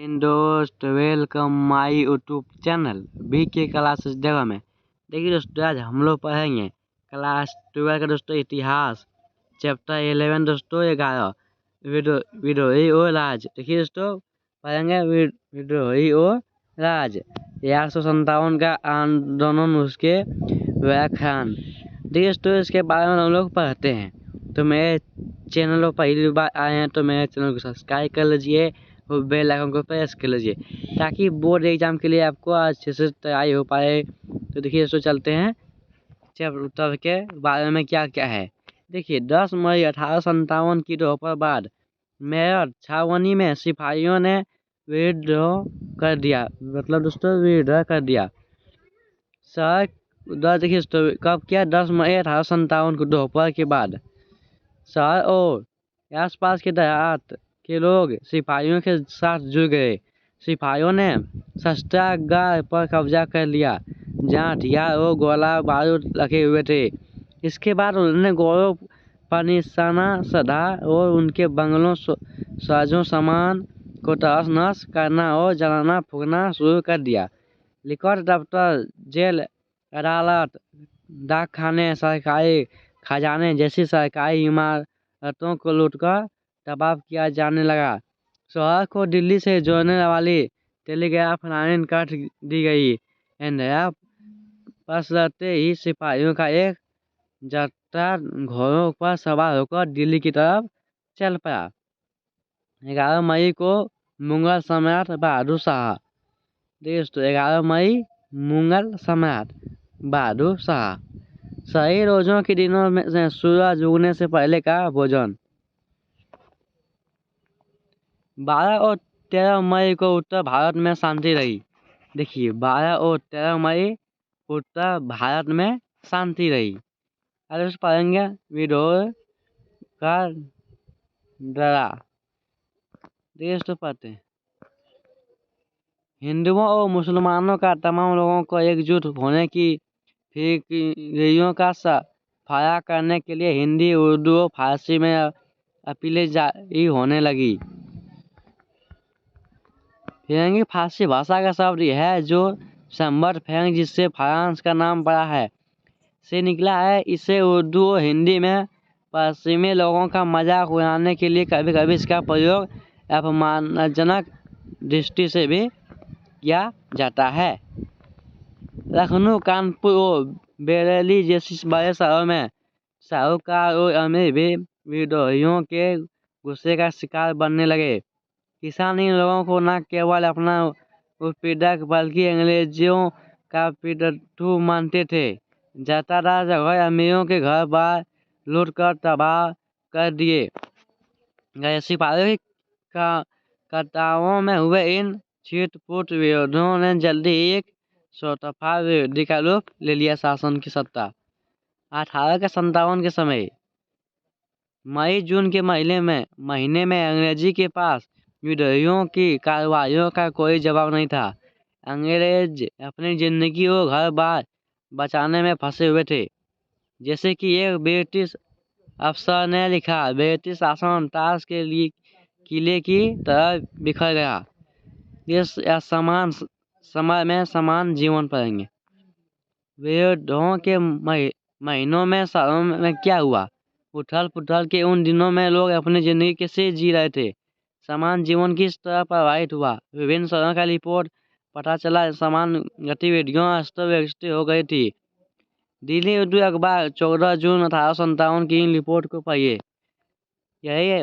दोस्त welcome my YouTube channel B K classes जगह में। देखिए दोस्तों, आज हम लोग पढ़ेंगे क्लास 12 का दोस्तों इतिहास चैप्टर 11 दोस्तों 11 विद्रोही और राज। देखिए दोस्तों, पढ़ेंगे विद्रोही और राज 1857 का आंदोलन, उसके व्याख्यान। देखिए दोस्तों, इसके बारे में हम लोग पढ़ते हैं। तो मेरे चैनल पर पहली बार आए हैं तो मेरे चैनल को सब्सक्राइब कर लीजिए और बेल आइकन को प्रेस कर लीजिए ताकि बोर्ड एग्जाम के लिए आपको अच्छे से तैयारी हो पाए। तो देखिए दोस्तों, चलते हैं चैप्टर के बारे में क्या क्या है। देखिए, 10 मई 1857 की दोपहर बाद मेरठ छावनी में सिपाहियों ने विद्रोह कर दिया। मतलब दोस्तों, विद्रोह कर दिया। देखिए दोस्तों, कब किया? 10 मई 1857 को दोपहर के बाद शहर और आसपास के देहात के लोग सिपाहियों के साथ जुड़ गए। सिपाहियों ने शस्त्रागार पर कब्जा कर लिया जहां हथियार और गोला बारूद रखे हुए थे। इसके बाद उन्होंने गौरव पर निशाना साधा और उनके बंगलों साजों सामान को तहस नहस करना और जलाना फूकना शुरू कर दिया। लिखट दफ्तर, जेल, अदालत, डाक खाने, सरकारी खजाने जैसी सरकारी इमारतों को लूटकर तबाह किया जाने लगा। शहर को दिल्ली से जोड़ने वाली टेलीग्राफ लाइन काट दी गई। अंधेरा पसरते ही सिपाहियों का एक जत्था घोड़ों पर सवार होकर दिल्ली की तरफ चल पड़ा। 11 मई को मुगल सम्राट बहादुर शाह, दोस्तों 11 मई मुगल सम्राट बहादुर शाह, सही रोजों के दिनों में सूरज उगने से पहले का भोजन। 12 और 13 मई को उत्तर भारत में शांति रही। देखिए, 12 और 13 मई उत्तर भारत में शांति रही। अरे उस पढ़ेंगे विद्रोह का डरा। देखिए दोस्तों, पढ़ते हैं। हिंदुओं और मुसलमानों का तमाम लोगों को एकजुट होने की फिक्रियों का सफाया करने के लिए हिंदी, उर्दू और फारसी में अपीलें जारी होने लगी। फिरंगी फारसी भाषा का शब्द यह है जो संबर्ट फेंग, जिससे फ्रांस का नाम पड़ा है, से निकला है। इसे उर्दू और हिंदी में पश्चिमी लोगों का मजाक उड़ाने के लिए कभी कभी इसका प्रयोग अपमानजनक दृष्टि से भी किया जाता है। लखनऊ, कानपुर और बरेली जैसी बड़े शहरों में साहूकार और अमीर भी विद्रोहियों के गुस्से का शिकार बनने लगे। किसान इन लोगों को न केवल अपना उत्पीड़क बल्कि अंग्रेजों का पितृ मानते थे। ज्यादातर जगह अमीरों के घर बार लूट कर तबाह कर दिए गए। सिपाही का कतारों में हुए इन छिटपुट विरोधों ने जल्दी एक स्वतंत्र विरोधी का रूप ले लिया। शासन की सत्ता 1857 के समय मई जून के महीने में अंग्रेजी के पास विद्रोहियों की कार्रवाइयों का कोई जवाब नहीं था। अंग्रेज अपनी जिंदगी और घर बार बचाने में फंसे हुए थे। जैसे कि एक ब्रिटिश अफसर ने लिखा, ब्रिटिश शासन ताश के लिए किले की तरह बिखर गया। इस समान समय में समान जीवन पाएंगे। विद्रोह के महीनों में शहरों में क्या हुआ? उथल पुथल के उन दिनों में लोग अपनी जिंदगी कैसे जी रहे थे? समान जीवन किस तरह प्रभावित हुआ? विभिन्न शहरों का रिपोर्ट पता चला। समान गतिविधियों अस्त व्यस्त हो गई थी। दिल्ली उर्दू अखबार 14 जून 1857 की इन रिपोर्ट को पढ़िए। यही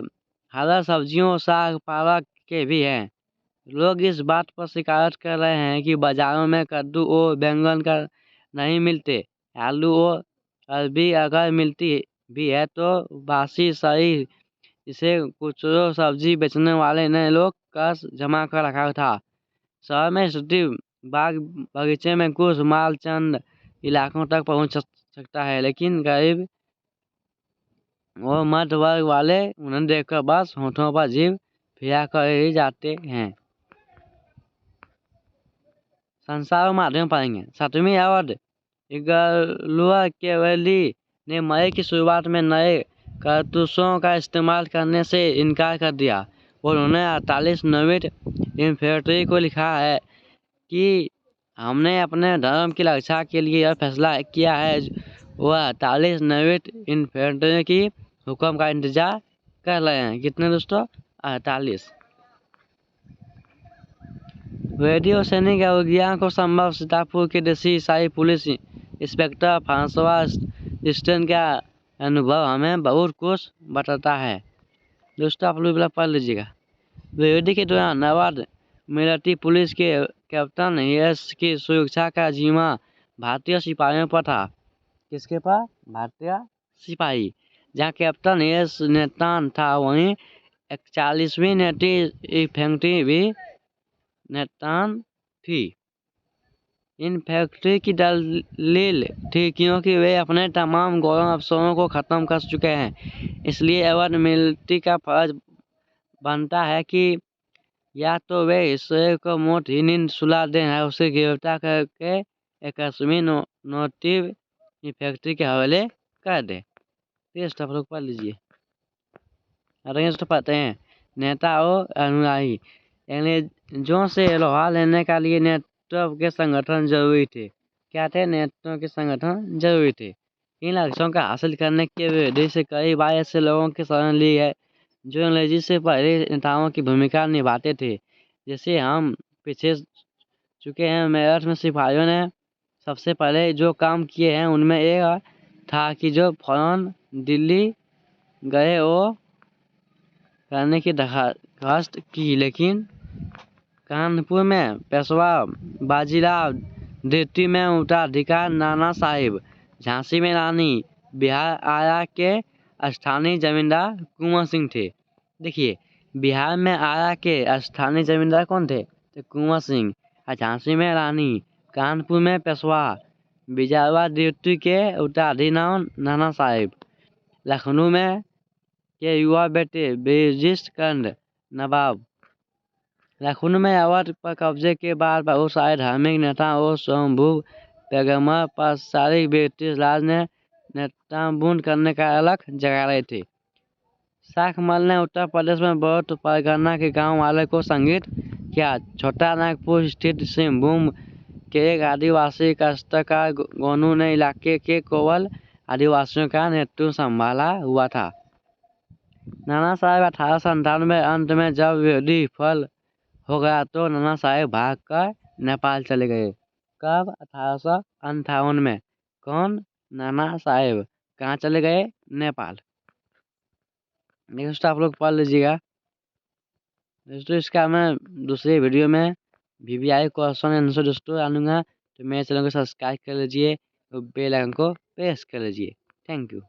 हालत सब्जियों, साग, पालक के भी है। लोग इस बात पर शिकायत कर रहे हैं कि बाजारों में कद्दू और बैंगन का नहीं मिलते। आलू और अरबी अगर मिलती भी है तो बासी सही। इसे कुछ सब्जी बेचने वाले ने लोग कर्ज जमा कर रखा था। शहर में स्थिति बाग बगीचे में कुछ माल चंद इलाकों तक पहुंच सकता है, लेकिन गरीब और मध्य वर्ग वाले उन्हें देखकर बस होठों पर जीभ फिरा कर ही जाते हैं। संसार माध्यम पाएंगे। 7वीं अवध इगलुआवेली ने मई की शुरुआत में नए कारतूसों का इस्तेमाल करने से इनकार कर दिया। उन्होंने 48 नोवेट इन्फेंट्री को लिखा है कि हमने अपने धर्म की रक्षा के लिए यह फैसला किया है। वह 48 नोवेट इन्फेंट्री की हुक्म का इंतजार कर रहे हैं। कितने दोस्तों? 48। रेडियो सैनिक अवज्ञा को संभव सीतापुर के देसी ईसाई पुलिस इंस्पेक्टर फ्रांसवा स्टेन का अनुभव हमें बहुत कुछ बताता है। दोस्तों आप लोग पढ़ लीजिएगा। रेडी के दौरान नवाद मिलिट्री पुलिस के कैप्टन यस की सुरक्षा का जिम्मा भारतीय सिपाहियों पर था। किसके पास? भारतीय सिपाही। जहाँ कैप्टन यस नेतान था वहीं 41वीं नेटिव इन्फेंट्री भी नेतान थी। इन्फेंट्री की दलील थी क्योंकि वे अपने तमाम गौरव अवसरों को खत्म कर चुके हैं। इसलिए अवध मिलिट्री का फर्ज बनता है कि या तो वे हिस्से को मौत ही नींद सुला दें या उसे गिरफ्तार करके 21वीं नेटिव इन्फेंट्री के हवाले कर दें। टेस्ट आप लोग पढ़ लीजिए। अरेंज पढ़ते हैं। नेता और अनुयायी अंग्रेजों से लोहा लेने के लिए नेतृत्व के संगठन जरूरी थे। क्या थे? नेतृत्व के संगठन जरूरी थे। इन लक्ष्यों का हासिल करने के विरोधी से कई बार ऐसे लोगों की शरण ली है जो अंग्रेजी से पहले नेताओं की भूमिका निभाते थे। जैसे हम पीछे चुके हैं, मेरठ में सिपाहियों ने सबसे पहले जो काम किए हैं उनमें एक था कि जो फौरन दिल्ली गए और करने की दरखास्त की, लेकिन कानपुर में पेशवा बाजीराव द्वितीय में उत्तराधिकारी नाना साहिब, झांसी में रानी, बिहार आया के स्थानीय जमींदार कुंवर सिंह थे। देखिए, बिहार में आया के स्थानीय जमींदार कौन थे? तो कुंवर सिंह। झांसी में रानी, कानपुर में पेशवा बिजावा द्वितीय के उत्तराधिकारी नाना साहिब, लखनऊ में के युवा बेटे ब्रिजेश कंद नवाब। लखनऊ में अवध पर कब्जे के बाद बहुत सारे धार्मिक नेता और स्वयंभू पैगम्बर पर सारी ब्रिटिश राज ने नेताबंद करने का अलग जगा रहे थे। शाखमल ने उत्तर प्रदेश में बहुत परगना के गांव वाले को संगठित किया। छोटा नागपुर स्थित सिंहभूम के एक आदिवासी काश्तकार गोनू ने इलाके के केवल आदिवासियों का नेतृत्व संभाला हुआ था। नाना साहेब 1897 अंत में जब विरोधी फल हो गया तो नाना साहेब भागकर नेपाल चले गए। कब? 1858 में। कौन? नाना साहेब कहाँ चले गए? नेपाल। नेक्स्ट आप लोग पढ़ लीजिएगा। दोस्तों इसका मैं दूसरे वीडियो में VVI क्वेश्चन आंसर दोस्तों डालूंगा, तो मेरे चैनल को सब्सक्राइब कर लीजिए और बेल आइकन को प्रेस कर लीजिए। Thank you.